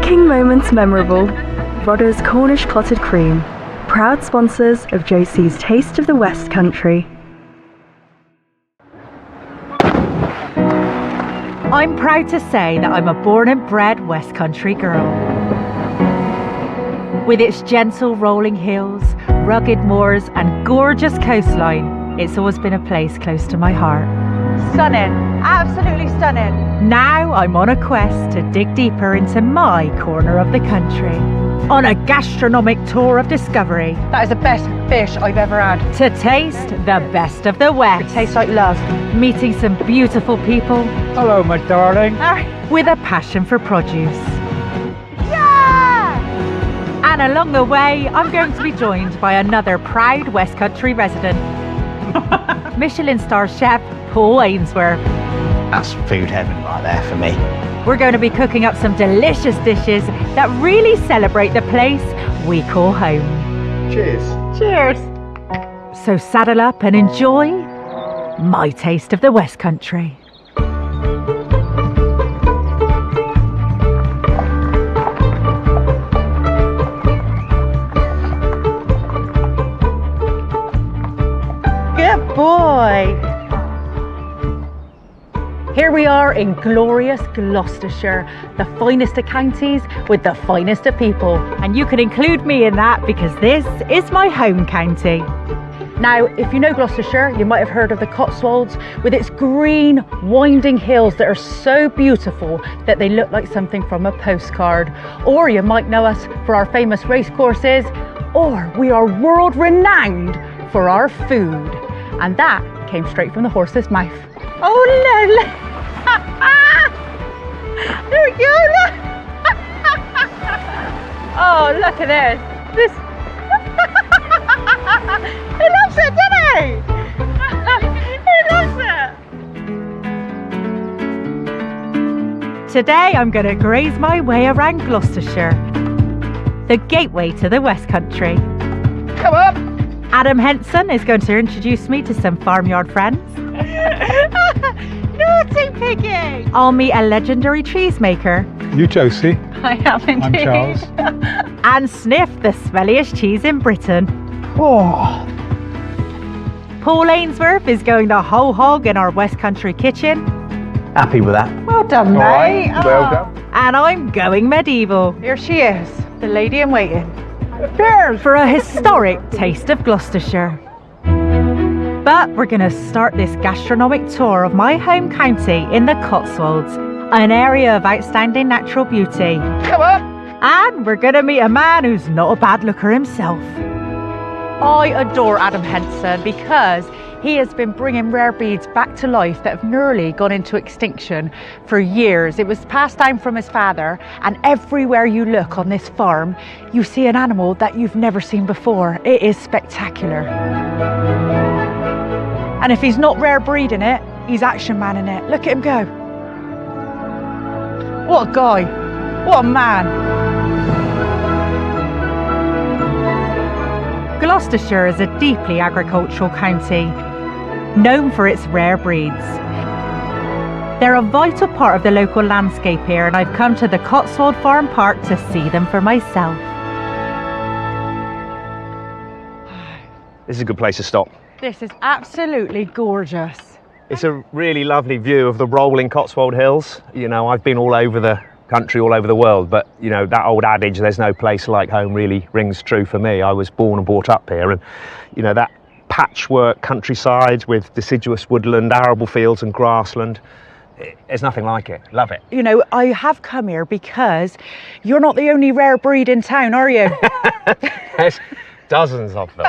Making moments memorable, Rodder's Cornish Clotted Cream, proud sponsors of Josie's Taste of the West Country. I'm proud to say that I'm a born and bred West Country girl. With its gentle rolling hills, rugged moors and gorgeous coastline, it's always been a place close to my heart. Stunning, absolutely stunning. Now I'm on a quest to dig deeper into my corner of the country. On a gastronomic tour of discovery. That is the best fish I've ever had. To taste the best of the West. It tastes like love. Meeting some beautiful people. Hello, my darling. With a passion for produce. Yeah! And along the way, I'm going to be joined by another proud West Country resident. Michelin star chef Paul Ainsworth. That's food heaven right there for me. We're going to be cooking up some delicious dishes that really celebrate the place we call home. Cheers. Cheers. So saddle up and enjoy my taste of the West Country. Good boy. Here we are in glorious Gloucestershire, the finest of counties with the finest of people. And you can include me in that because this is my home county. Now, if you know Gloucestershire, you might have heard of the Cotswolds with its green, winding hills that are so beautiful that they look like something from a postcard. Or you might know us for our famous racecourses, or we are world renowned for our food. And that came straight from the horse's mouth. Oh, lovely. There we go, look. Oh, look at this. He loves it, doesn't he? He loves it. Today I'm going to graze my way around Gloucestershire, the gateway to the West Country. Come up. Adam Henson is going to introduce me to some farmyard friends. Naughty piggy. I'll meet a legendary cheesemaker. You, Josie. I am indeed. I'm Charles. And sniff the smelliest cheese in Britain. Oh. Paul Ainsworth is going the whole hog in our West Country kitchen. Happy with that. Well done, All mate. right. Well done. And I'm going medieval. Here she is, the lady in waiting. Cheers for a historic taste of Gloucestershire. But we're going to start this gastronomic tour of my home county in the Cotswolds, an area of outstanding natural beauty. Come up. And we're going to meet a man who's not a bad looker himself. I adore Adam Henson because he has been bringing rare breeds back to life that have nearly gone into extinction for years. It was passed down from his father, and everywhere you look on this farm, you see an animal that you've never seen before. It is spectacular. And if he's not rare breed in it, he's action man in it. Look at him go. What a guy. What a man. Gloucestershire is a deeply agricultural county, known for its rare breeds. They're a vital part of the local landscape here, and I've come to the Cotswold Farm Park to see them for myself. This is a good place to stop. This is absolutely gorgeous. It's a really lovely view of the rolling Cotswold Hills. You know, I've been all over the country, all over the world, but you know, that old adage, there's no place like home, really rings true for me. I was born and brought up here, and you know, that patchwork countryside with deciduous woodland, arable fields and grassland, there's nothing like it. Love it. You know, I have come here because you're not the only rare breed in town, are you? There's dozens of them.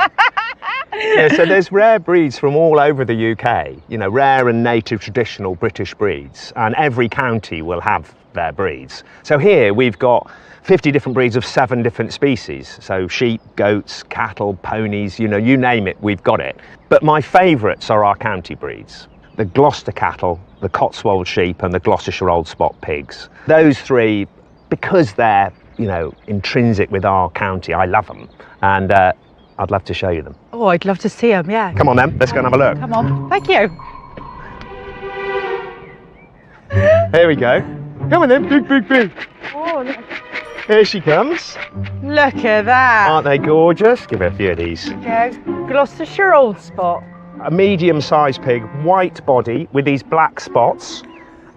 Yeah, so there's rare breeds from all over the UK, you know, rare and native traditional British breeds, and every county will have their breeds. So here we've got 50 different breeds of 7 different species. So sheep, goats, cattle, ponies, you know, you name it, we've got it. But my favourites are our county breeds. The Gloucester cattle, the Cotswold sheep and the Gloucestershire Old Spot pigs. Those 3, because they're, you know, intrinsic with our county, I love them. And I'd love to show you them. Oh, I'd love to see them, yeah. Come on then, let's go and have a look. Come on, thank you. Here we go. Come on then, big. Oh, look. Here she comes. Look at that. Aren't they gorgeous? Give her a few of these. Go. Gloucestershire Old Spot. A medium-sized pig, white body with these black spots,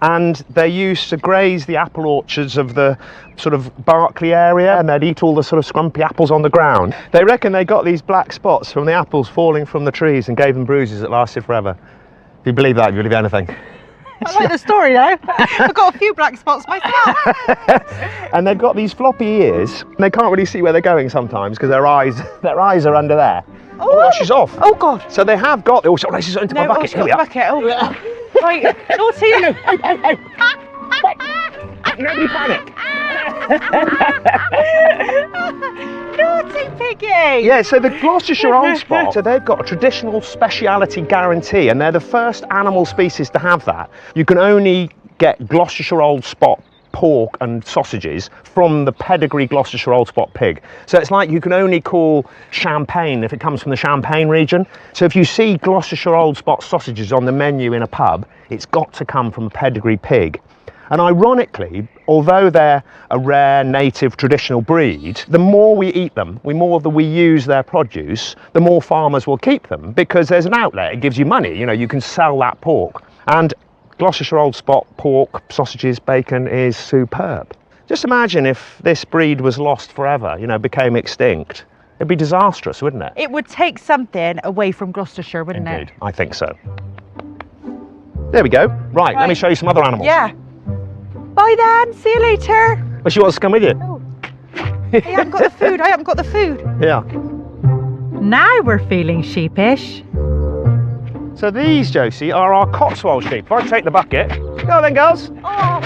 and they used to graze the apple orchards of the sort of Berkeley area, and they'd eat all the sort of scrumpy apples on the ground. They reckon they got these black spots from the apples falling from the trees and gave them bruises that lasted forever. If you believe that, if you believe anything. I like the story though. I've got a few black spots myself. And they've got these floppy ears, and they can't really see where they're going sometimes because their eyes are under there. Oh, she's off. Oh God. So they have got. Oh, she's into my bucket. Here we are. Bucket. Oh. Right. Naughty. Nobody panic. Naughty piggy. Yeah, so the Gloucestershire Old Spot, so they've got a traditional speciality guarantee, and they're the first animal species to have that. You can only get Gloucestershire Old Spot pork and sausages from the pedigree Gloucestershire Old Spot pig. So it's like you can only call champagne if it comes from the Champagne region. So if you see Gloucestershire Old Spot sausages on the menu in a pub, it's got to come from a pedigree pig. And ironically, although they're a rare native traditional breed, the more we eat them, the more that we use their produce, the more farmers will keep them because there's an outlet. It gives you money. You know, you can sell that pork. And Gloucestershire Old Spot pork, sausages, bacon is superb. Just imagine if this breed was lost forever, you know, became extinct. It'd be disastrous, wouldn't it? It would take something away from Gloucestershire, wouldn't it? Indeed, I think so. There we go. Right, let me show you some other animals. Yeah. Bye then, see you later. Well, she wants to come with you. Oh. I haven't got the food, Yeah. Now we're feeling sheepish. So these, Josie, are our Cotswold sheep. If I take the bucket, go then, girls. Oh.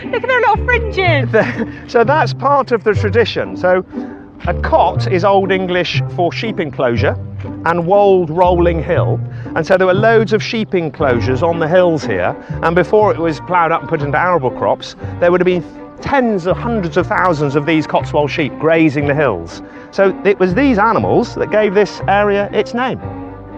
Look at their little fringes. So that's part of the tradition. So a cot is Old English for sheep enclosure and wold rolling hill. And so there were loads of sheep enclosures on the hills here. And before it was ploughed up and put into arable crops, there would have been tens of hundreds of thousands of these Cotswold sheep grazing the hills. So it was these animals that gave this area its name.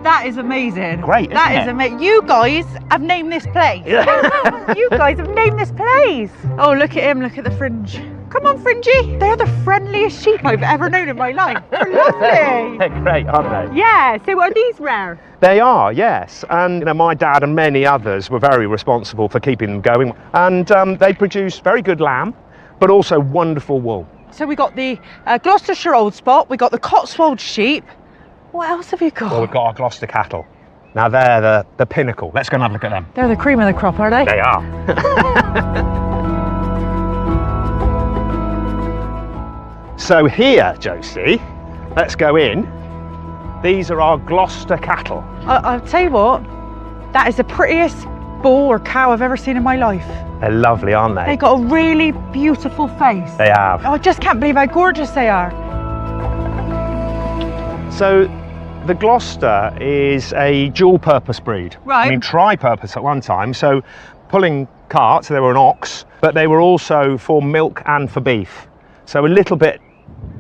That is amazing. Great, That isn't is it? amazing. You guys have named this place. You guys have named this place. Oh, look at him. Look at the fringe. Come on, Fringy. They're the friendliest sheep I've ever known in my life. They're lovely. They're great, aren't they? Yeah, so are these rare? They are, yes. And you know, my dad and many others were very responsible for keeping them going. And they produce very good lamb, but also wonderful wool. So we got the Gloucestershire Old Spot, we got the Cotswold sheep. What else have you got? Well, we've got our Gloucester cattle. Now they're the pinnacle. Let's go and have a look at them. They're the cream of the crop, are they? They are. So here, Josie, let's go in. These are our Gloucester cattle. I'll tell you what, that is the prettiest bull or cow I've ever seen in my life. They're lovely, aren't they? They've got a really beautiful face. They have. Oh, I just can't believe how gorgeous they are. So the Gloucester is a dual purpose breed. Right. I mean, tri-purpose at one time. So pulling carts, they were an ox, but they were also for milk and for beef. So a little bit,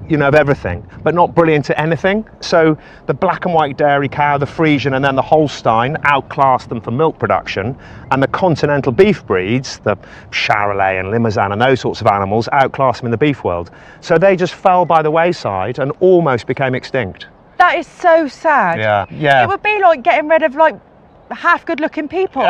you know, of everything, but not brilliant at anything. So the black and white dairy cow, the Friesian, and then the Holstein outclassed them for milk production, and the continental beef breeds, the Charolais and Limousin and those sorts of animals, outclassed them in the beef world. So they just fell by the wayside and almost became extinct. That is so sad. Yeah. It would be like getting rid of like half good looking people.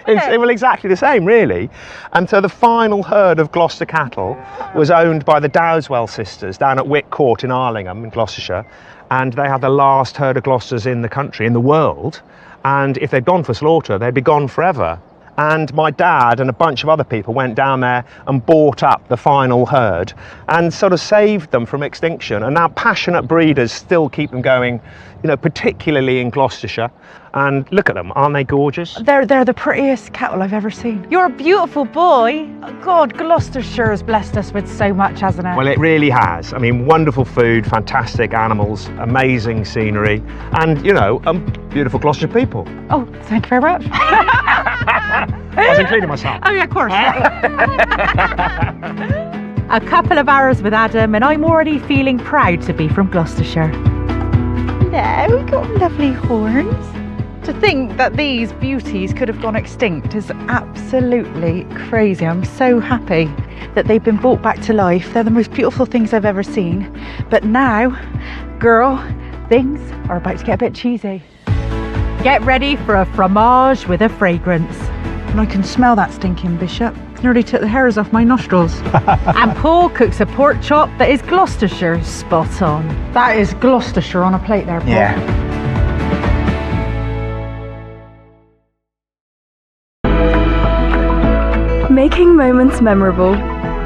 Well, exactly the same, really. And so the final herd of Gloucester cattle was owned by the Dowdeswell sisters down at Wick Court in Arlingham in Gloucestershire, and they had the last herd of Gloucesters in the country, in the world, and if they'd gone for slaughter, they'd be gone forever. And my dad and a bunch of other people went down there and bought up the final herd and sort of saved them from extinction. And now passionate breeders still keep them going, you know, particularly in Gloucestershire. And look at them, aren't they gorgeous? They're the prettiest cattle I've ever seen. You're a beautiful boy. God, Gloucestershire has blessed us with so much, hasn't it? Well, it really has. I mean, wonderful food, fantastic animals, amazing scenery, and, you know, beautiful Gloucestershire people. Oh, thank you very much. I was including myself. Oh yeah, of course. A couple of hours with Adam and I'm already feeling proud to be from Gloucestershire. There, we've got lovely horns. To think that these beauties could have gone extinct is absolutely crazy. I'm so happy that they've been brought back to life. They're the most beautiful things I've ever seen. But now, girl, things are about to get a bit cheesy. Get ready for a fromage with a fragrance. And I can smell that stinking bishop. It's nearly took the hairs off my nostrils. And Paul cooks a pork chop that is Gloucestershire spot on. That is Gloucestershire on a plate there, Paul. Yeah. Making moments memorable.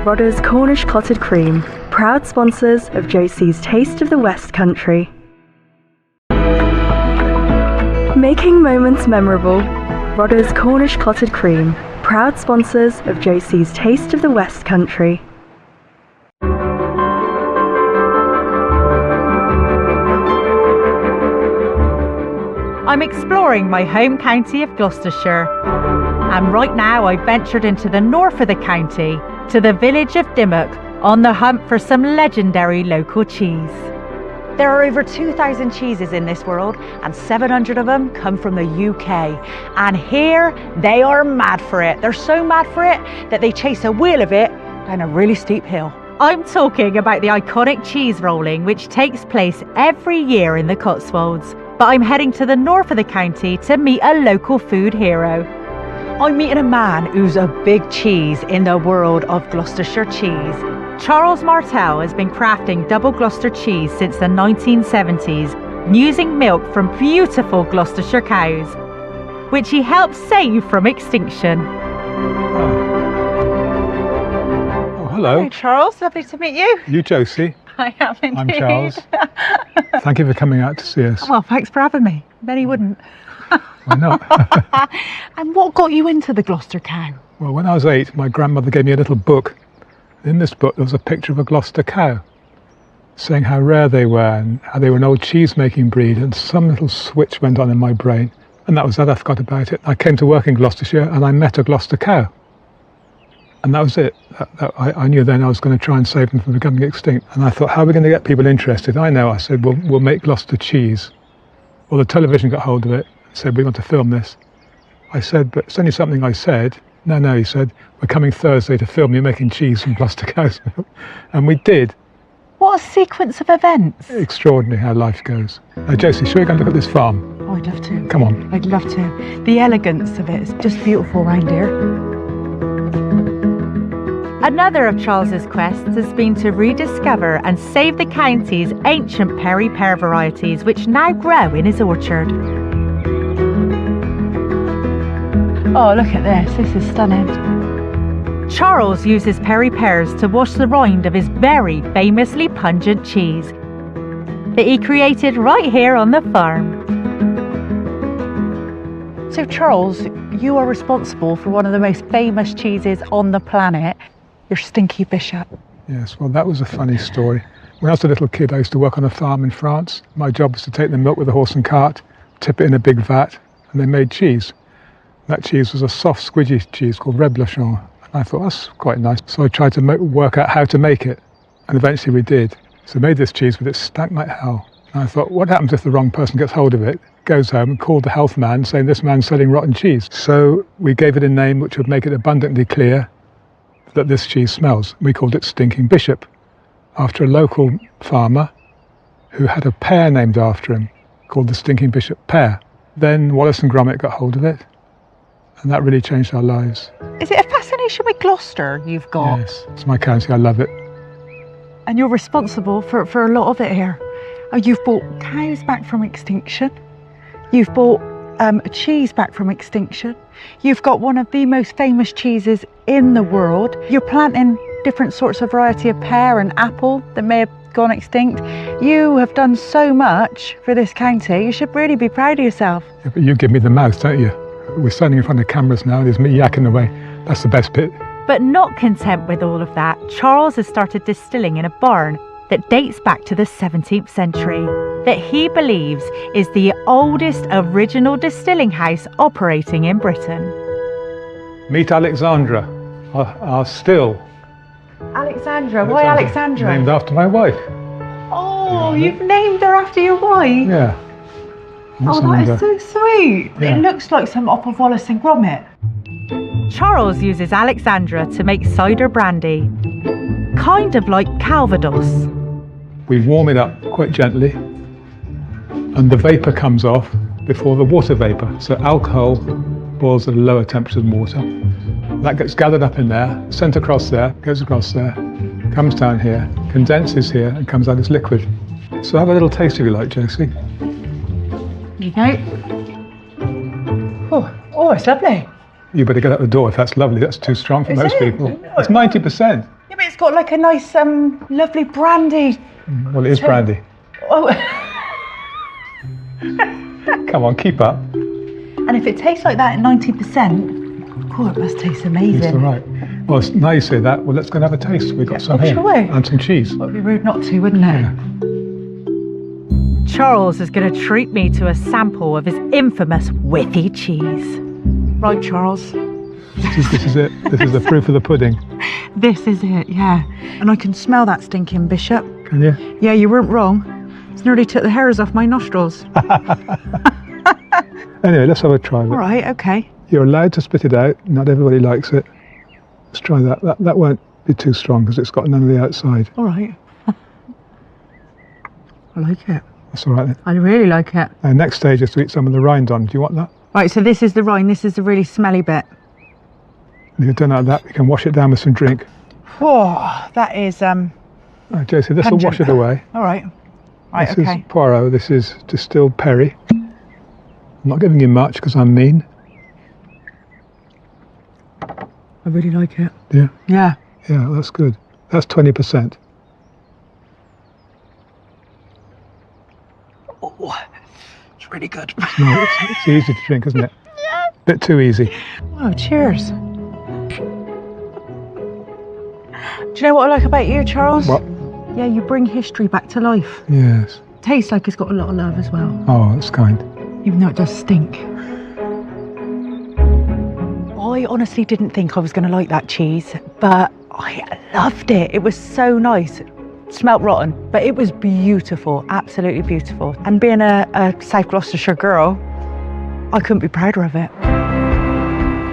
Rodder's Cornish Clotted Cream, proud sponsors of Josie's Taste of the West Country. Making moments memorable. Rodder's Cornish Clotted Cream, proud sponsors of Josie's Taste of the West Country. I'm exploring my home county of Gloucestershire, and right now I've ventured into the north of the county to the village of Dimmock on the hunt for some legendary local cheese. There are over 2,000 cheeses in this world and 700 of them come from the UK. And here they are mad for it. They're so mad for it that they chase a wheel of it down a really steep hill. I'm talking about the iconic cheese rolling which takes place every year in the Cotswolds. But I'm heading to the north of the county to meet a local food hero. I'm meeting a man who's a big cheese in the world of Gloucestershire cheese. Charles Martel has been crafting double Gloucester cheese since the 1970s, using milk from beautiful Gloucestershire cows, which he helped save from extinction. Oh, hello. Hey Charles, lovely to meet you. You Josie. I am indeed. I'm Charles. Thank you for coming out to see us. Well, thanks for having me. Many wouldn't. Why not? And what got you into the Gloucester cow? Well, when I was 8, my grandmother gave me a little book. In this book, there was a picture of a Gloucester cow, saying how rare they were and how they were an old cheese-making breed, and some little switch went on in my brain. And that was that. I forgot about it. I came to work in Gloucestershire and I met a Gloucester cow. And that was it. I knew then I was going to try and save them from becoming extinct. And I thought, how are we going to get people interested? I know. I said, we'll make Gloucester cheese. Well, the television got hold of it and said, we want to film this. I said, but it's only something I said. No, he said, we're coming Thursday to film you making cheese from Gloucester cow's milk. And we did. What a sequence of events. Extraordinary how life goes. Now, Josie, shall we go and look at this farm? Oh, I'd love to. Come on. I'd love to. The elegance of it is just beautiful round here. Another of Charles's quests has been to rediscover and save the county's ancient Perry pear varieties, which now grow in his orchard. Oh, look at this. This is stunning. Charles uses Perry pears to wash the rind of his very famously pungent cheese that he created right here on the farm. So Charles, you are responsible for one of the most famous cheeses on the planet, your stinky bishop. Yes, well, that was a funny story. When I was a little kid, I used to work on a farm in France. My job was to take the milk with a horse and cart, tip it in a big vat, and they made cheese. That cheese was a soft, squidgy cheese called Reblochon. And I thought, that's quite nice. So I tried to work out how to make it. And eventually we did. So I made this cheese, but it stank like hell. And I thought, what happens if the wrong person gets hold of it, goes home and called the health man saying this man's selling rotten cheese? So we gave it a name which would make it abundantly clear that this cheese smells. We called it Stinking Bishop, after a local farmer who had a pear named after him, called the Stinking Bishop pear. Then Wallace and Gromit got hold of it. And that really changed our lives. Is it a fascination with Gloucester you've got? Yes, it's my county, I love it. And you're responsible for a lot of it here. Oh, you've brought cows back from extinction. You've brought a cheese back from extinction. You've got one of the most famous cheeses in the world. You're planting different sorts of variety of pear and apple that may have gone extinct. You have done so much for this county. You should really be proud of yourself. Yeah, but you give me the mouth, don't you? We're standing in front of cameras now, there's me yakking away. That's the best bit. But not content with all of that, Charles has started distilling in a barn that dates back to the 17th century, that he believes is the oldest original distilling house operating in Britain. Meet Alexandra, our still. Alexandra, why Alexandra? Named after my wife. Oh, you've named her after your wife? Yeah. Oh, that is so sweet. Yeah. It looks like some Upper Wallace and Gromit. Charles uses Alexandra to make cider brandy, kind of like Calvados. We warm it up quite gently, and the vapour comes off before the water vapour. So alcohol boils at a lower temperature than water. That gets gathered up in there, sent across there, goes across there, comes down here, condenses here, and comes out as liquid. So have a little taste if you like, Josie. You know. Oh, it's lovely. You better get out the door if that's lovely. That's too strong for most people. It's 90%. Yeah, but it's got like a nice, lovely brandy. Well, it is brandy. Oh. Come on, keep up. And if it tastes like that at 90%, oh, it must taste amazing. It's all right. Well, now you say that. Well, let's go and have a taste. We've got some here. shall we? And some cheese. It would be rude not to, wouldn't it? Yeah. Charles is going to treat me to a sample of his infamous whippy cheese. Right, Charles. This is it. This is the proof of the pudding. This is it, yeah. And I can smell that stinking bishop. Can you? Yeah, you weren't wrong. It's nearly took the hairs off my nostrils. Anyway, let's have a try of it. All right, okay. You're allowed to spit it out. Not everybody likes it. Let's try that. That won't be too strong because it's got none of the outside. All right. I like it. That's all right then. I really like it. Now, next stage is to eat some of the rind on. Do you want that? Right, so this is the rind. This is the really smelly bit. And if you've done that, we can wash it down with some drink. Oh, that is Right, Josie, this will wash it away. All right. Right, This okay. is Poirot. This is distilled perry. I'm not giving you much because I'm mean. I really like it. Yeah. Yeah. Yeah, that's good. That's 20%. Oh, it's really good. No, it's easy to drink, isn't it? Yeah. Bit too easy. Oh, cheers. Do you know what I like about you, Charles? What? Yeah, you bring history back to life. Yes. Tastes like it's got a lot of love as well, Oh, that's kind. even though it does stink. I honestly didn't think I was going to like that cheese, but I loved it. It was so nice. It smelt rotten, but it was beautiful, absolutely beautiful. And being a South Gloucestershire girl, I couldn't be prouder of it.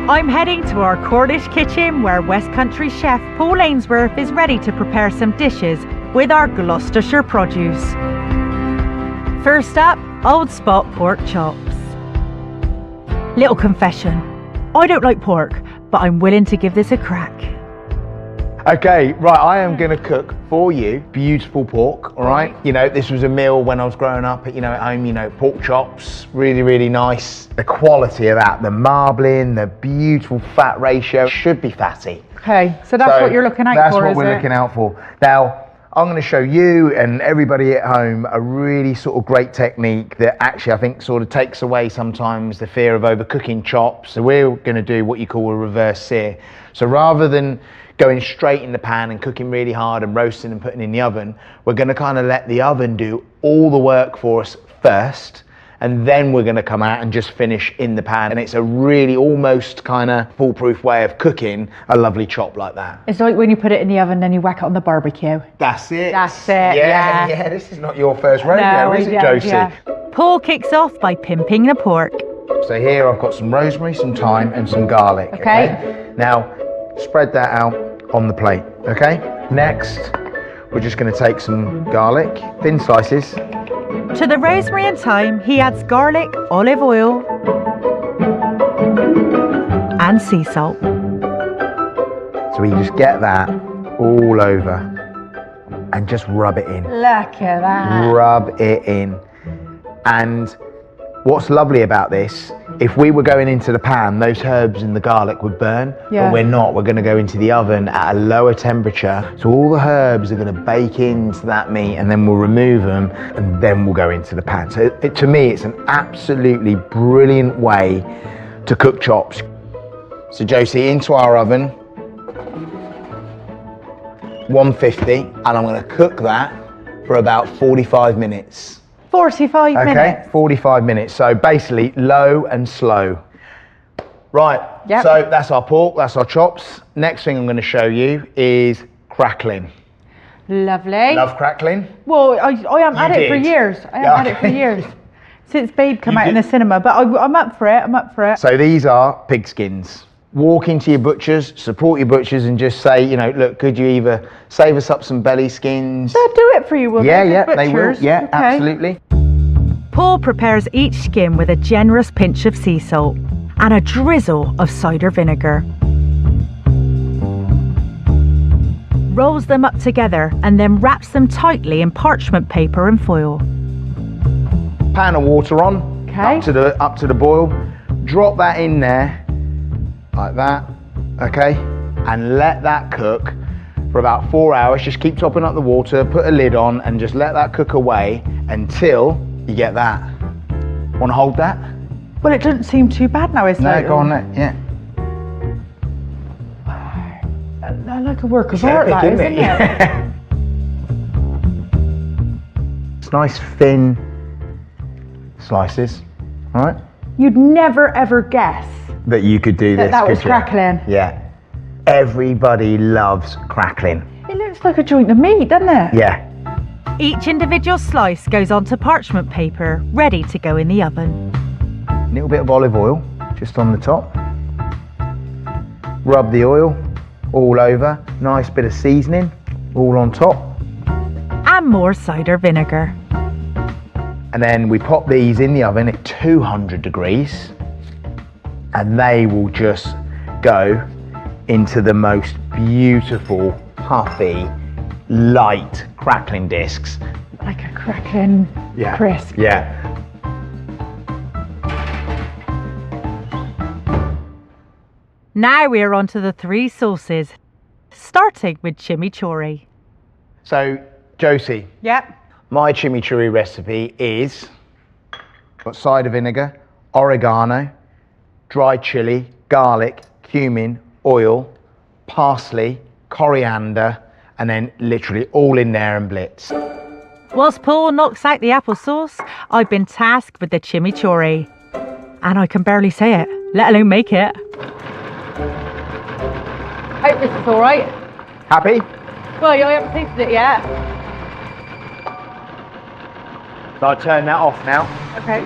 I'm heading to our Cornish kitchen where Westcountry chef Paul Ainsworth is ready to prepare some dishes with our Gloucestershire produce. First up, Old Spot pork chops. Little confession, I don't like pork, but I'm willing to give this a crack. Okay, right, I am going to cook for you beautiful pork, all right? You know, this was a meal when I was growing up, at home, pork chops, really, really nice. The quality of that, the marbling, the beautiful fat ratio, should be fatty. Okay, so that's what you're looking out That's for, what is we're it? looking out for. Now, I'm going to show you and everybody at home a really sort of great technique that actually I think sort of takes away sometimes the fear of overcooking chops. So we're going to do what you call a reverse sear. So rather than going straight in the pan and cooking really hard and roasting and putting in the oven, we're going to kind of let the oven do all the work for us first, and then we're going to come out and just finish in the pan. And it's a really almost kind of foolproof way of cooking a lovely chop like that. It's like when you put it in the oven, then you whack it on the barbecue. That's it. That's it, yeah. Yeah, this is not your first rodeo, is it, Josie? Yeah. Paul kicks off by pimping the pork. So here I've got some rosemary, some thyme and some garlic. Okay. Now, spread that out on the plate, okay? Next, we're just going to take some garlic, thin slices. To the rosemary and thyme, he adds garlic, olive oil, and sea salt. So we just get that all over and just rub it in. Look at that. Rub it in. And what's lovely about this, if we were going into the pan, those herbs and the garlic would burn, Yeah. but we're not. We're going to go into the oven at a lower temperature. So all the herbs are going to bake into that meat, and then we'll remove them, and then we'll go into the pan. So to me, it's an absolutely brilliant way to cook chops. So Josie, into our oven, 150, and I'm going to cook that for about 45 minutes. 45 Okay, minutes. 45 minutes. So basically low and slow. Right, Yep. so that's our pork, that's our chops. Next thing I'm going to show you is crackling. Lovely. Love crackling? Well, I haven't had it for did? years. I Yeah, haven't had it for okay. years. since Babe come out in the cinema, but I'm up for it. I'm up for it. So these are pig skins. Walk into your butchers, support your butchers, and just say, you know, look, could you either save us up some belly skins? They'll do it for you, will they? Yeah, The they will. butchers? Yeah, Okay. absolutely. Paul prepares each skin with a generous pinch of sea salt and a drizzle of cider vinegar. Rolls them up together and then wraps them tightly in parchment paper and foil. Pan of water on, Okay. up to the boil. Drop that in there, like that, okay? And let that cook for about 4 hours. Just keep topping up the water, put a lid on, and just let that cook away until you get that. Want to hold that? Well, it doesn't seem too bad now, is it? No, go on there, yeah. I like a work of art, that, isn't it? It's nice thin slices, all right? You'd never ever guess That you could do this. that was could you? crackling. Yeah. Everybody loves crackling. It looks like a joint of meat, doesn't it? Yeah. Each individual slice goes onto parchment paper, ready to go in the oven. A little bit of olive oil just on the top. Rub the oil all over. Nice bit of seasoning all on top. And more cider vinegar. And then we pop these in the oven at 200 degrees. And they will just go into the most beautiful, puffy, light crackling discs. Like a crackling crisp. Yeah. Now we are on to the 3 sauces, starting with chimichurri. So, Josie, Yep. my chimichurri recipe is got cider vinegar, oregano, dried chili, garlic, cumin, oil, parsley, coriander, and then literally all in there and blitz. Whilst Paul knocks out the applesauce, I've been tasked with the chimichurri. And I can barely say it, let alone make it. Hope this is all right. Happy? Well, I haven't tasted it yet. So I'll turn that off now. Okay.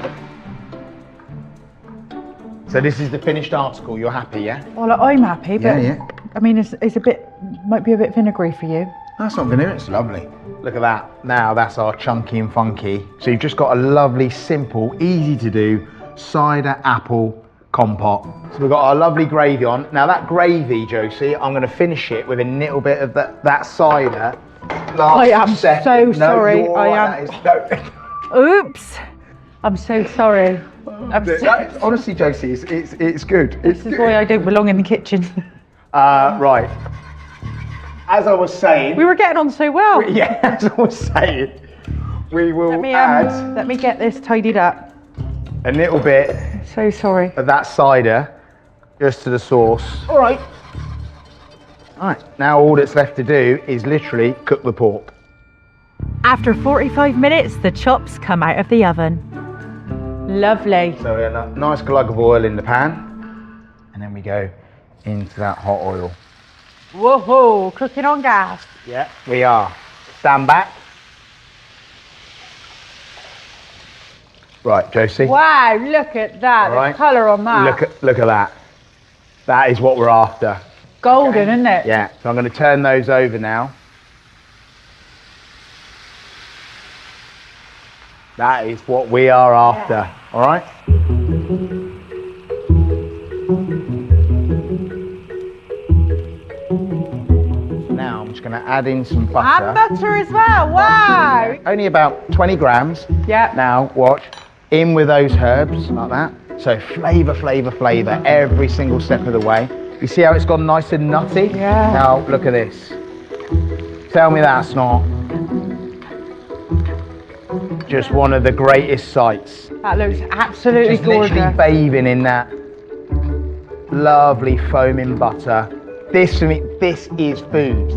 So this is the finished article. You're happy, yeah? Well, I'm happy, but Yeah. I mean, it's a bit, might be a bit vinegary for you. That's not vinegar, it's lovely. Look at that. Now that's our chunky and funky. So you've just got a lovely, simple, easy to do cider apple compote. So we've got our lovely gravy on. Now that gravy, Josie, I'm going to finish it with a little bit of that cider. I am so sorry. You're I right, am. that is- Oops. I'm so sorry. that is- honestly, Josie, it's good. This is why I don't belong in the kitchen. Right. As I was saying. We were getting on so well. Yeah, as I was saying, we will Let me get this tidied up. a little bit So sorry. of that cider just to the sauce. All right. All right, now all that's left to do is literally cook the pork. After 45 minutes, the chops come out of the oven. Lovely. So a nice glug of oil in the pan, and then we go into that hot oil. Whoa, cooking on gas. Yeah, we are. Stand back. Right, Josie. Wow, look at that. All right. The colour on that. Look at that. That is what we're after. Golden, isn't it? Yeah, so I'm going to turn those over now. That is what we are after, all right? Now I'm just going to add in some butter. And butter as well. Wow. Only about 20 grams. Yeah. Now, watch. In with those herbs, like that. So flavour, flavour, flavour, every single step of the way. You see how it's gone nice and nutty? Yeah. Now, look at this. Tell me that's not just one of the greatest sights. That looks absolutely Just literally gorgeous. bathing in that lovely foaming butter. This, for me, this is food.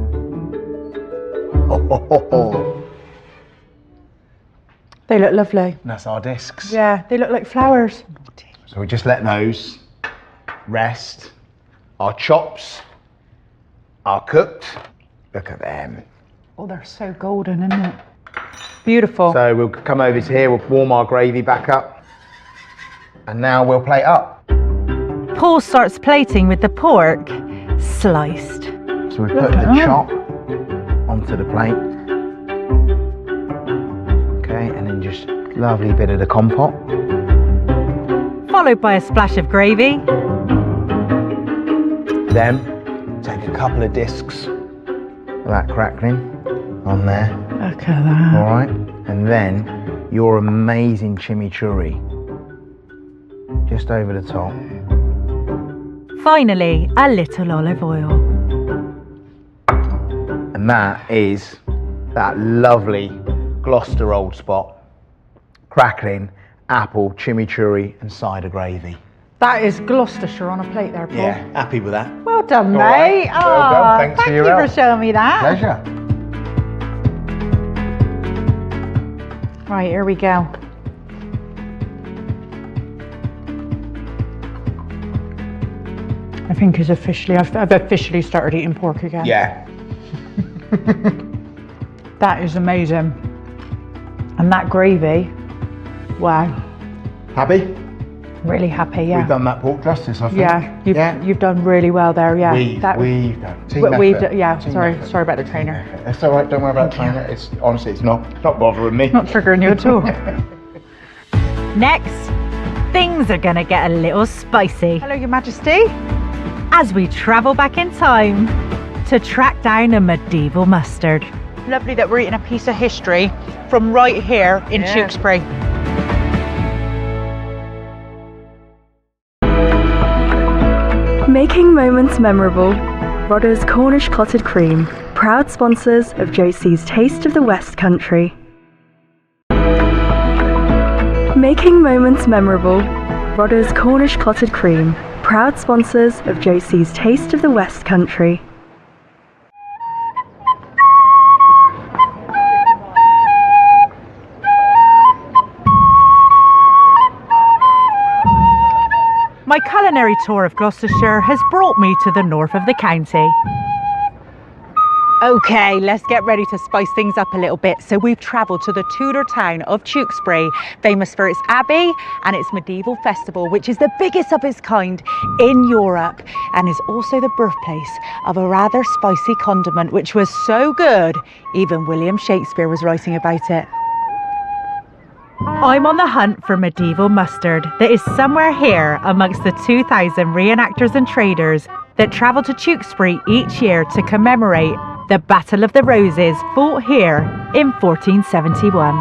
They look lovely. That's our discs. Yeah, they look like flowers. So we just let those rest. Our chops are cooked. Look at them. Oh, they're so golden, isn't it? Beautiful. So we'll come over to here, we'll warm our gravy back up. And now we'll plate up. Paul starts plating with the pork sliced. So we put the chop onto the plate. Okay, and then just lovely bit of the compote. Followed by a splash of gravy. Then take a couple of discs of that crackling on there. Look at that. All right, and then your amazing chimichurri just over the top. Finally, a little olive oil. And that is that lovely Gloucester Old Spot crackling apple chimichurri and cider gravy. That is Gloucestershire on a plate there, Paul. Yeah, happy with that. Well done, All right. mate. Well done. Thanks thank for your you help. for showing me that. Pleasure. Right, here we go. I think I've officially started eating pork again. Yeah. That is amazing. And that gravy, wow. Happy? Really happy, yeah. We've done that pork justice, I think. Yeah, you've done really well there, yeah. We've done. Team effort. Team sorry effort. about the trainer. effort. It's all right, don't worry about the trainer. It's honestly, it's not bothering me. Not triggering you at all. Next, things are gonna get a little spicy. Hello, Your Majesty. As we travel back in time to track down a medieval mustard. Lovely that we're eating a piece of history from right here in Tewkesbury. Making moments memorable. Rodder's Cornish Clotted Cream, proud sponsors of Josie's Taste of the West Country. Making moments memorable. Rodder's Cornish Clotted Cream, proud sponsors of Josie's Taste of the West Country. My culinary tour of Gloucestershire has brought me to the north of the county. Okay, let's get ready to spice things up a little bit. So we've travelled to the Tudor town of Tewkesbury, famous for its abbey and its medieval festival, which is the biggest of its kind in Europe and is also the birthplace of a rather spicy condiment, which was so good, even William Shakespeare was writing about it. I'm on the hunt for medieval mustard that is somewhere here amongst the 2,000 reenactors and traders that travel to Tewkesbury each year to commemorate the Battle of the Roses fought here in 1471.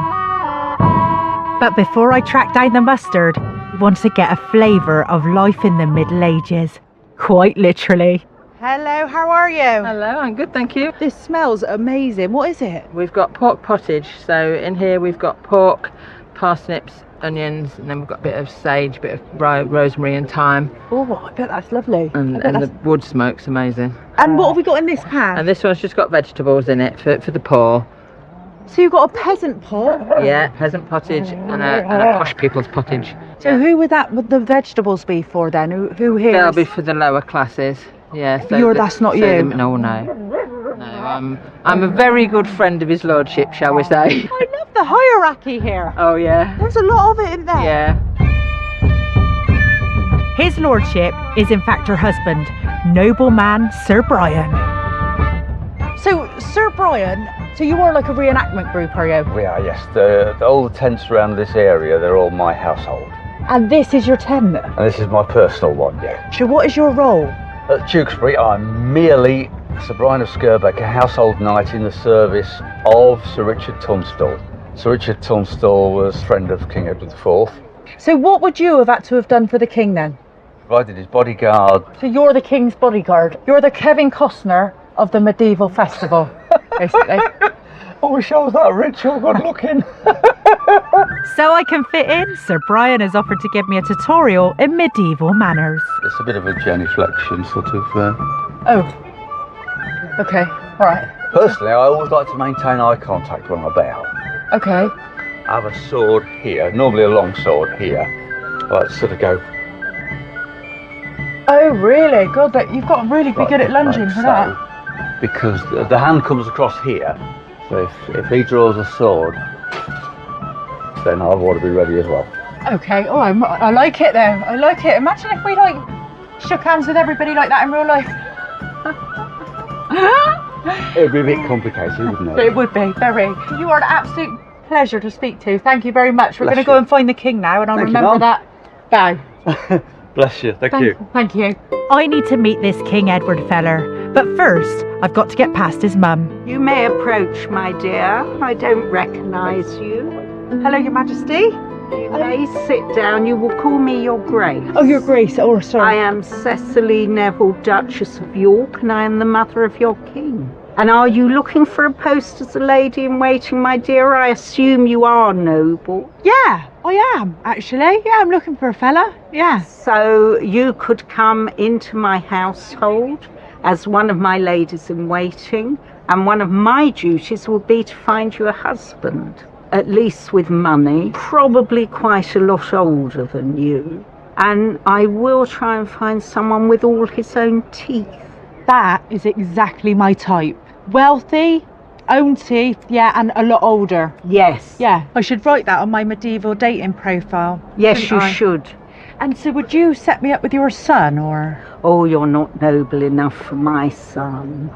But before I track down the mustard, I want to get a flavour of life in the Middle Ages, quite literally. Hello, how are you? Hello, I'm good, thank you. This smells amazing. What is it? We've got pork pottage, so in here we've got pork, parsnips, onions, and then we've got a bit of sage, a bit of rosemary and thyme. Oh, I bet that's lovely. And the wood smoke's amazing. And what have we got in this pan? And this one's just got vegetables in it for the pour. So you've got a peasant pot? Yeah, peasant pottage and a posh people's pottage. So who would the vegetables be for then? Who here? They'll be for the lower classes. Yeah. So that's not you? No. No, I'm a very good friend of his lordship, shall we say. I love the hierarchy here. Oh yeah. There's a lot of it in there. Yeah. His lordship is in fact her husband, nobleman Sir Brian. So Sir Brian, so you are like a reenactment group, are you? We are, yes. All the tents around this area, they're all my household. And this is your tent? And this is my personal one, yeah. So what is your role? At Tewkesbury, I'm merely Sir Brian of Skirbeck, a household knight in the service of Sir Richard Tunstall. Sir Richard Tunstall was a friend of King Edward IV. So what would you have had to have done for the king then? Provided his bodyguard. So you're the king's bodyguard. You're the Kevin Costner of the medieval festival, basically. I wish I was that rich or good looking. So I can fit in, Sir Brian has offered to give me a tutorial in medieval manners. It's a bit of a genuflection, sort of. Oh. Okay, all right. Personally, I always like to maintain eye contact when I bow. Okay. I have a sword here, normally a long sword here. I like to sort of go. Oh, really? God, you've got to really be good at lunging for that. Because the hand comes across here, so if he draws a sword, then I want to be ready as well. Okay, oh, I like it though. I like it. Imagine if we like shook hands with everybody like that in real life. It would be a bit complicated, wouldn't But it would be, very. You are an absolute pleasure to speak to. Thank you very much. We're going to go you. and find the king now, and I'll Thank you, remember Mum. that. Bye. Bless you. Thank you. Thank you. I need to meet this King Edward feller, but first I've got to get past his mum. You may approach, my dear. I don't recognise you. Hello, Your Majesty. You may sit down. You will call me Your Grace. Oh, Your Grace. Oh, I sorry. am Cecily Neville, Duchess of York, and I am the mother of your king. And are you looking for a post as a lady in waiting, my dear? I assume you are noble. Yeah, I am, actually. Yeah, I'm looking for a fella. Yeah. So you could come into my household as one of my ladies in waiting, and one of my duties will be to find you a husband, at least with money, probably quite a lot older than you. And I will try and find someone with all his own teeth. That is exactly my type. Wealthy, own teeth, yeah, and a lot older. Yes. Yeah, I should write that on my medieval dating profile. Yes, shouldn't you I? should. And so would you set me up with your son, or? Oh, you're not noble enough for my son.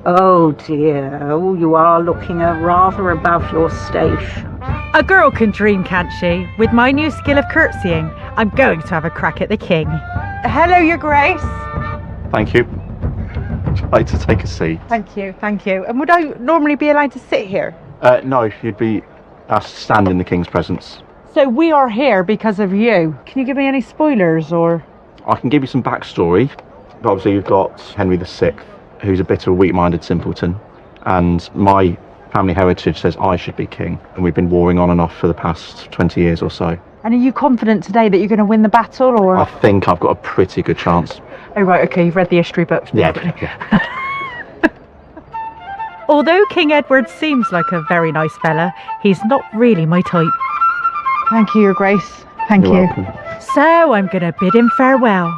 Oh dear, oh, you are looking rather above your station. A girl can dream, can't she? With my new skill of curtsying, I'm going to have a crack at the king. Hello, Your Grace. Thank you. Would you like to take a seat? Thank you, thank you. And would I normally be allowed to sit here? No, you'd be asked to stand in the King's presence. So we are here because of you. Can you give me any spoilers, or? I can give you some backstory, but obviously you've got Henry VI, who's a bit of a weak-minded simpleton, and my family heritage says I should be king, and we've been warring on and off for the past 20 years or so. And are you confident today that you're going to win the battle, or? I think I've got a pretty good chance. Oh right, okay, you've read the history books. Yeah. Although King Edward seems like a very nice fella, he's not really my type. Thank you, Your Grace. Thank You're you. welcome. So I'm going to bid him farewell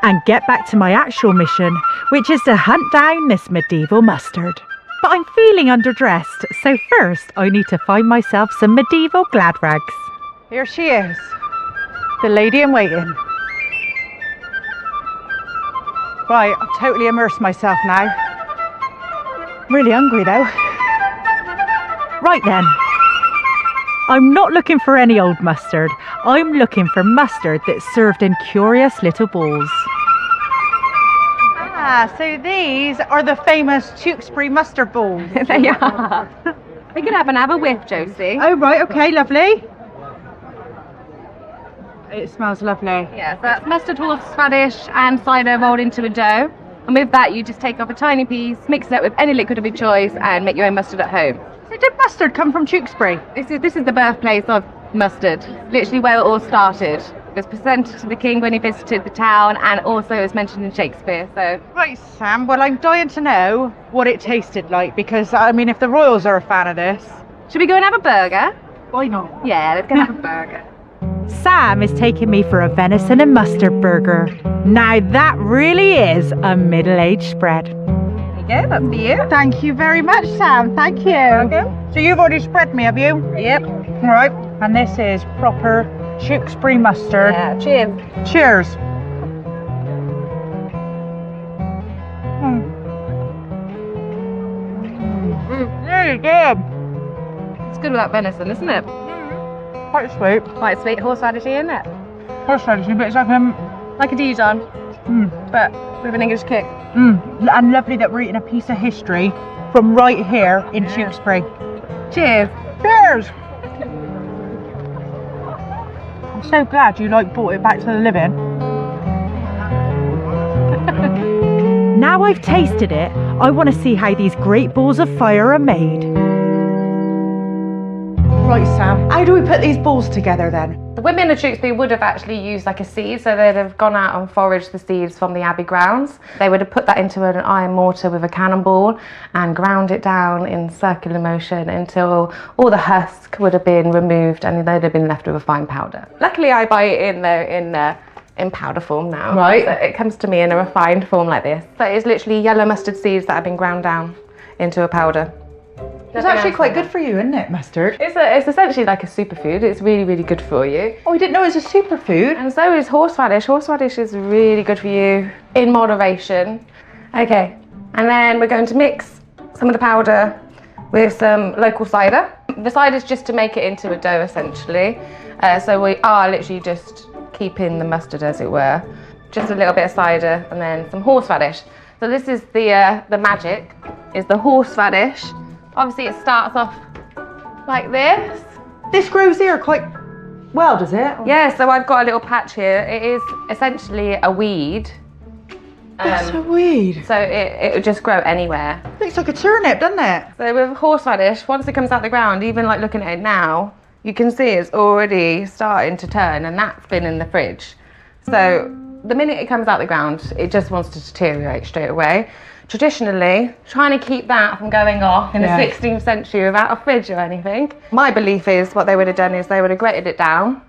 and get back to my actual mission, which is to hunt down this medieval mustard. But I'm feeling underdressed, so first I need to find myself some medieval glad rags. Here she is, the lady in waiting. Right, I've totally immersed myself now. Really hungry though. Right then. I'm not looking for any old mustard. I'm looking for mustard that's served in curious little balls. Ah, so these are the famous Tewkesbury mustard balls. They are. We can have another whiff, Josie. Oh right, okay, lovely. It smells lovely. Yeah, so that's mustard, horseradish and cider rolled into a dough. And with that, you just take off a tiny piece, mix it up with any liquid of your choice and make your own mustard at home. So did mustard come from Tewkesbury? This is the birthplace of mustard, literally where it all started. It was presented to the king when he visited the town, and also is mentioned in Shakespeare. So Right, Sam, well I'm dying to know what it tasted like, because I mean if the royals are a fan of this. should we go and have a burger? Why not? Yeah, let's go and have a burger. Sam is taking me for a venison and mustard burger. Now that really is a middle-aged spread. There you go, that's for you. Thank you very much, Sam. Thank you. welcome. So you've already spread me, have you? Yep. Right. And this is proper Tewkesbury mustard. Yeah, cheers. Cheers. Really good. It's good with that venison, isn't it? Quite sweet. Quite sweet, horseradishy, isn't it? Horseradish, but it's like Like a Dijon, but with an English kick. and lovely that we're eating a piece of history from right here in Tewkesbury. Cheers. Cheers. I'm so glad you brought it back to the living. Now I've tasted it, I want to see how these great balls of fire are made. Right, Sam, how do we put these balls together then? The women of Tewkesbury would have actually used like a seed, so they'd have gone out and foraged the seeds from the abbey grounds. They would have put that into an iron mortar with a cannonball and ground it down in circular motion until all the husk would have been removed and they'd have been left with a fine powder. Luckily I buy it in powder form now. Right. So it comes to me in a refined form like this. So it's literally yellow mustard seeds that have been ground down into a powder. It's actually quite good for you, isn't it, mustard? It's essentially like a superfood. It's really, really good for you. Oh, I didn't know it was a superfood. And so is horseradish. Horseradish is really good for you in moderation. Okay, and then we're going to mix some of the powder with some local cider. The cider is just to make it into a dough, essentially. So we are literally just keeping the mustard, as it were. Just a little bit of cider and then some horseradish. So this is the magic, is the horseradish. Obviously it starts off like this. This grows here quite well, does it? Yeah, so I've got a little patch here. It is essentially a weed. That's a weed. So it would just grow anywhere. Looks like a turnip, doesn't it? So with horseradish, once it comes out the ground, even like looking at it now, you can see it's already starting to turn, and that's been in the fridge. So the minute it comes out the ground, it just wants to deteriorate straight away. Traditionally, trying to keep that from going off in the 16th century without a fridge or anything. My belief is what they would have done is they would have grated it down,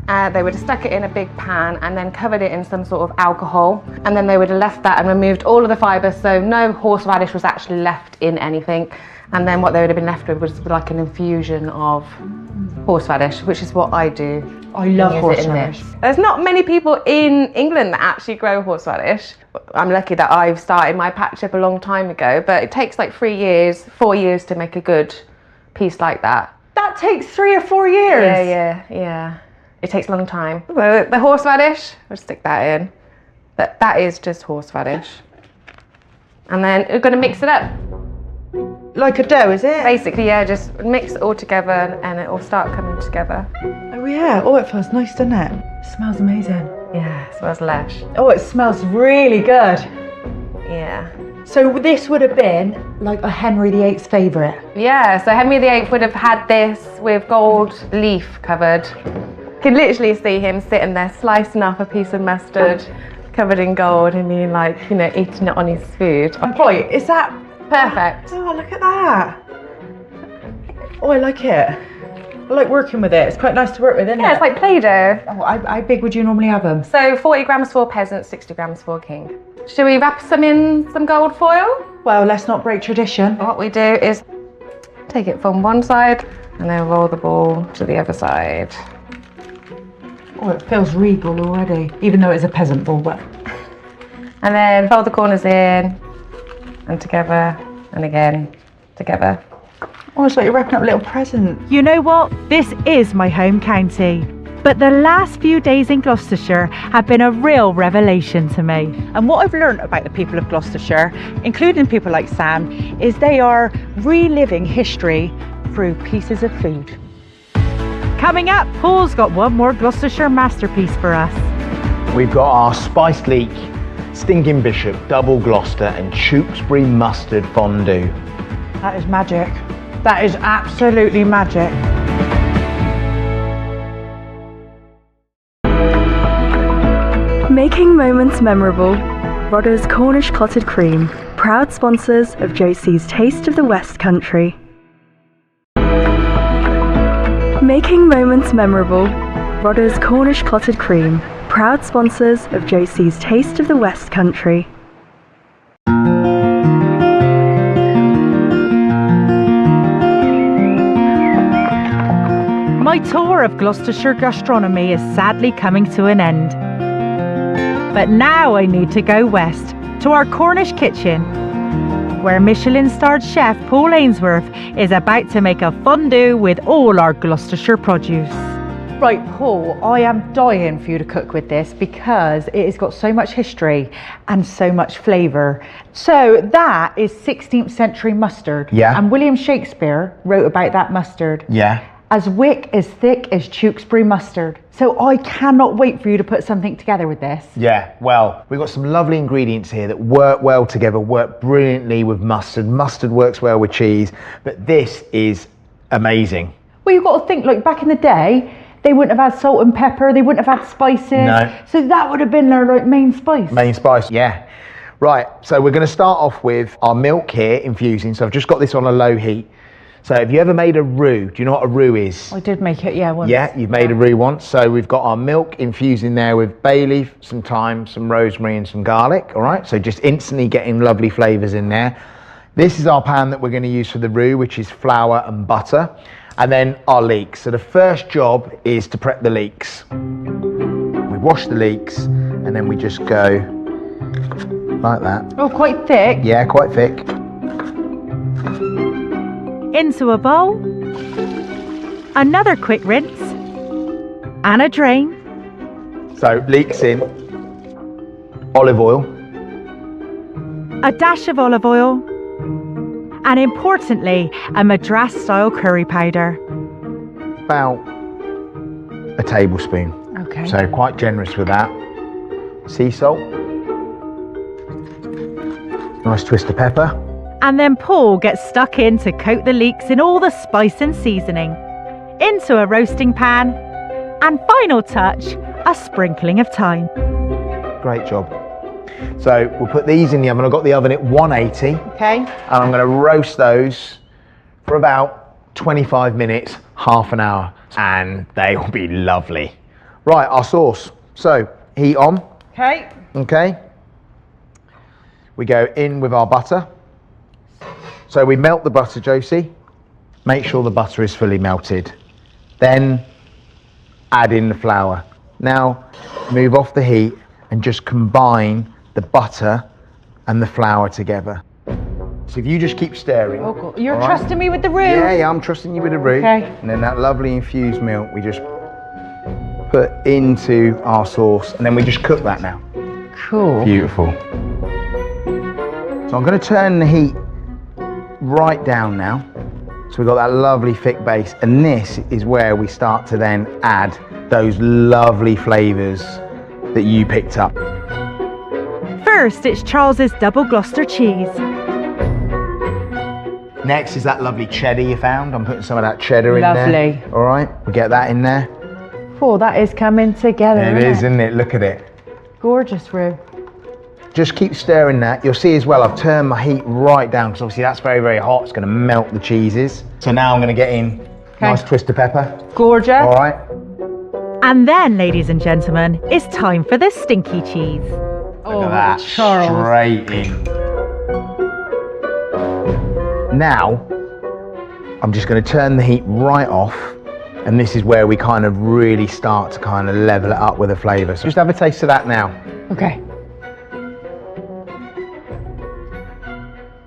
they would have stuck it in a big pan and then covered it in some sort of alcohol, and then they would have left that and removed all of the fibre, so no horseradish was actually left in anything. And then what they would have been left with was like an infusion of horseradish, which is what I do. I love horseradish. There's not many people in England that actually grow horseradish. I'm lucky that I've started my patch up a long time ago, but it takes like 4 years to make a good piece like that. That takes 3 or 4 years? Yeah. It takes a long time. The horseradish, we'll stick that in. That is just horseradish. And then we're going to mix it up. Like a dough, is it? Basically, yeah, just mix it all together and it will start coming together. Oh yeah, oh it feels nice, doesn't it? It smells amazing. Yeah, it smells lush. Oh, it smells really good. Yeah. So this would have been like a Henry VIII's favourite? Yeah, so Henry VIII would have had this with gold leaf covered. You can literally see him sitting there slicing off a piece of mustard covered in gold and being like, you know, eating it on his food. Right, is that perfect? Oh, look at that. Oh, I like it. I like working with it. It's quite nice to work with, isn't it? Yeah, it's like Play-Doh. Oh, how big would you normally have them? So 40 grams for a peasant, 60 grams for a king. Should we wrap some in some gold foil? Well, let's not break tradition. What we do is take it from one side and then roll the ball to the other side. Oh, it feels regal already, even though it's a peasant ball, but... And then fold the corners in and together and again together. Oh, it's like you're wrapping up a little present. You know what? This is my home county. But the last few days in Gloucestershire have been a real revelation to me. And what I've learned about the people of Gloucestershire, including people like Sam, is they are reliving history through pieces of food. Coming up, Paul's got one more Gloucestershire masterpiece for us. We've got our spiced leek, stinking bishop, double Gloucester and Tewkesbury mustard fondue. That is magic. That is absolutely magic. Making moments memorable, Rodda's Cornish Clotted Cream, proud sponsors of Josie's Taste of the Westcountry. Making moments memorable, Rodda's Cornish Clotted Cream, proud sponsors of Josie's Taste of the Westcountry. My tour of Gloucestershire gastronomy is sadly coming to an end. But now I need to go west, to our Cornish kitchen, where Michelin-starred chef Paul Ainsworth is about to make a fondue with all our Gloucestershire produce. Right, Paul, I am dying for you to cook with this because it has got so much history and so much flavour. So that is 16th century mustard. Yeah. And William Shakespeare wrote about that mustard. Yeah. As wick as thick as Tewkesbury mustard. So I cannot wait for you to put something together with this. Yeah, well, we've got some lovely ingredients here that work well together, work brilliantly with mustard. Mustard works well with cheese, but this is amazing. Well, you've got to think, like back in the day, they wouldn't have had salt and pepper, they wouldn't have had spices. No. So that would have been their like main spice. Main spice, yeah. Right, so we're going to start off with our milk here infusing. So I've just got this on a low heat. So have you ever made a roux? Do you know what a roux is? I did make it, yeah, once. Yeah, you've made a roux once. So we've got our milk infusing there with bay leaf, some thyme, some rosemary and some garlic, all right? So just instantly getting lovely flavours in there. This is our pan that we're going to use for the roux, which is flour and butter, and then our leeks. So the first job is to prep the leeks. We wash the leeks and then we just go like that. Oh, quite thick. Yeah, quite thick. Into a bowl. Another quick rinse. And a drain. So leeks in, olive oil, A dash of olive oil. And importantly, a Madras style curry powder. about a tablespoon. Okay. So quite generous with that. Sea salt. Nice twist of pepper. And then Paul gets stuck in to coat the leeks in all the spice and seasoning. Into a roasting pan. And final touch, a sprinkling of thyme. Great job. So we'll put these in the oven. I've got the oven at 180. Okay. And I'm going to roast those for about 25 minutes, half an hour, and they will be lovely. Right, our sauce. So heat on. Okay. Okay. We go in with our butter. So we melt the butter, Josie. Make sure the butter is fully melted. Then add in the flour. Now move off the heat and just combine the butter and the flour together. So if you just keep stirring. Oh, God. You're all right? trusting me with the roux? Yeah, I'm trusting you with the roux. Okay. And then that lovely infused milk we just put into our sauce, and then we just cook that now. Cool. Beautiful. So I'm going to turn the heat right down now. So we've got that lovely thick base, and this is where we start to then add those lovely flavours that you picked up. First, it's Charles's double Gloucester cheese. Next is that lovely cheddar you found. I'm putting some of that cheddar in Lovely. there. All right, we get that in there. Oh, that is coming together. It is, isn't it? Look at it. Gorgeous roux. Just keep stirring that. You'll see as well, I've turned my heat right down because obviously that's very, very hot. It's going to melt the cheeses. So now I'm going to get in nice twist of pepper. Gorgeous. All right. And then, ladies and gentlemen, it's time for the stinky cheese. Look at that. Straight in. Now, I'm just going to turn the heat right off, and this is where we kind of really start to kind of level it up with the flavour. So just have a taste of that now. Okay.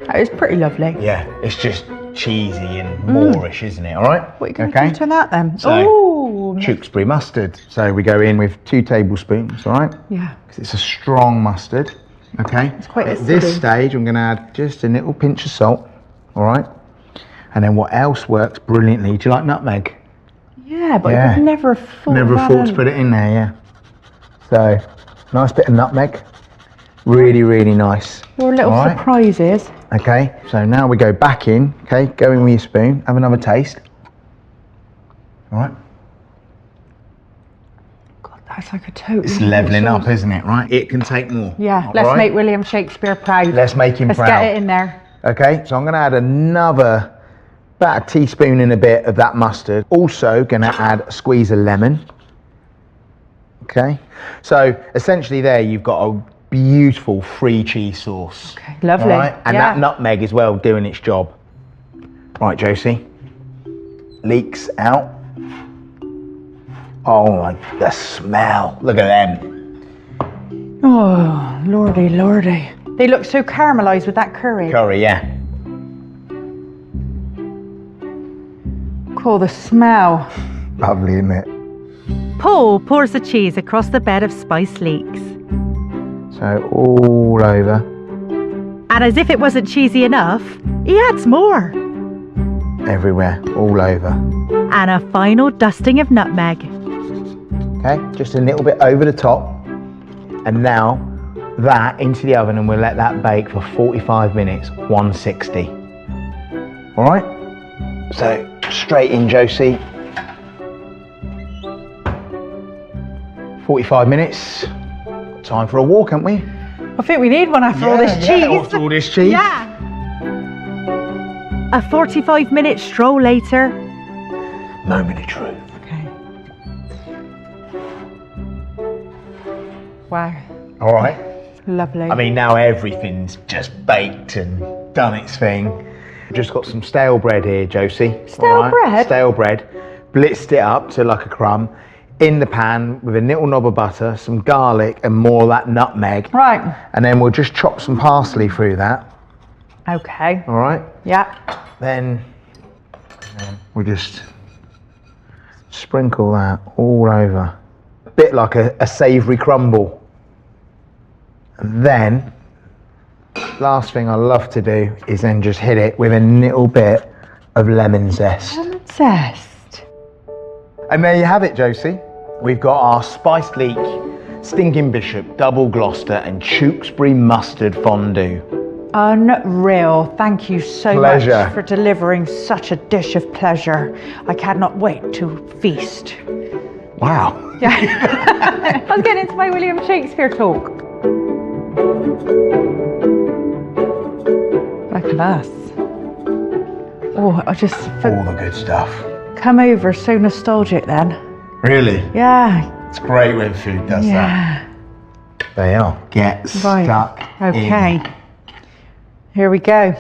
That is pretty lovely. Yeah, it's just cheesy and Moorish, isn't it? All right. What are you going to do to that then? So, Tewkesbury mustard. So we go in with 2 tablespoons, all right? Yeah. Because it's a strong mustard. Okay. It's quite At this stage, I'm going to add just a little pinch of salt. All right. And then what else works brilliantly? Do you like nutmeg? Yeah, but I would never have thought Never thought to put it in there, yeah. So, nice bit of nutmeg. Really, really nice. Your little surprises. Okay, so now we go back in. Okay, go in with your spoon. Have another taste. All right. God, that's like a total. It's levelling up, isn't it? Right. It can take more. Yeah. All Let's right? make William Shakespeare proud. Let's make him proud. Let's get it in there. Okay, so I'm going to add about a teaspoon and a bit of that mustard. Also going to add a squeeze of lemon. Okay, so essentially there you've got a beautiful free cheese sauce. Okay, lovely. All right? And that nutmeg as well doing its job. Right, Josie. Leeks out. Oh my, the smell. Look at them. Oh, lordy, lordy. They look so caramelised with that curry. Curry, yeah. Cool, the smell. Lovely, isn't it? Paul pours the cheese across the bed of spiced leeks. So all over. And as if it wasn't cheesy enough, he adds more. Everywhere, all over. And a final dusting of nutmeg. Okay, just a little bit over the top. And now that into the oven, and we'll let that bake for 45 minutes, 160. All right? So straight in, Josie. 45 minutes. Time for a walk, haven't we? I think we need one after all this cheese. After all this cheese. Yeah. A 45-minute stroll later. Moment of truth. Okay. Wow. All right. Lovely. I mean, now everything's just baked and done its thing. Just got some stale bread here, Josie. Stale bread? Stale bread. Blitzed it up to like a crumb in the pan with a little knob of butter, some garlic and more of that nutmeg. Right. And then we'll just chop some parsley through that. Okay. All right. Yeah. Then we'll just sprinkle that all over. A bit like a savoury crumble. And then, last thing I love to do is then just hit it with a little bit of lemon zest. Lemon zest. And there you have it, Josie. We've got our spiced leek, stinking bishop, double Gloucester and Tewkesbury mustard fondue. Unreal. Thank you so Pleasure. much for delivering such a dish of pleasure. I cannot wait to feast. Wow. Yeah. I was getting into my William Shakespeare talk. Look at us. Oh, I just All the good stuff. come over so nostalgic then. Really? Yeah. It's great when food does that. There you are. Get Right. stuck Okay. in. Here we go.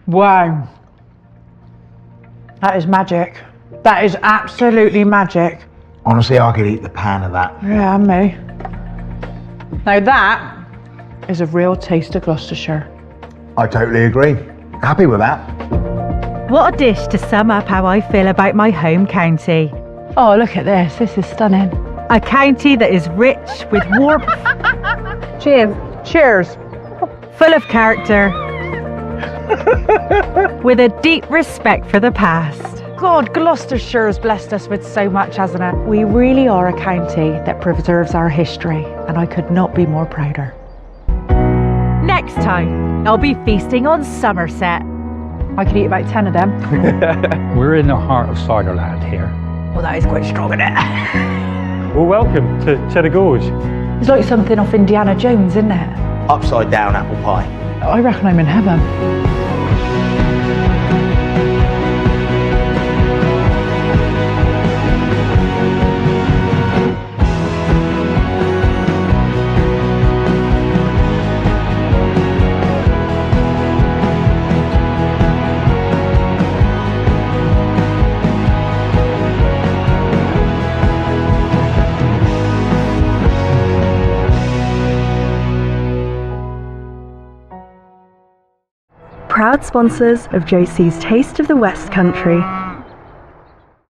Wow. That is magic. That is absolutely magic. Honestly, I could eat the pan of that. Yeah, and me. Now that is a real taste of Gloucestershire. I totally agree. Happy with that. What a dish to sum up how I feel about my home county. Oh, look at this. This is stunning. A county that is rich with warmth. Cheers. Cheers. Full of character. With a deep respect for the past. God, Gloucestershire has blessed us with so much, hasn't it? We really are a county that preserves our history, and I could not be more prouder. Next time, I'll be feasting on Somerset. I could eat about 10 of them. We're in the heart of Ciderland here. Well, that is quite strong, isn't it? Well, welcome to Cheddar Gorge. It's like something off Indiana Jones, isn't it? Upside down apple pie. I reckon I'm in heaven. Proud sponsors of Josie's Taste of the West Country.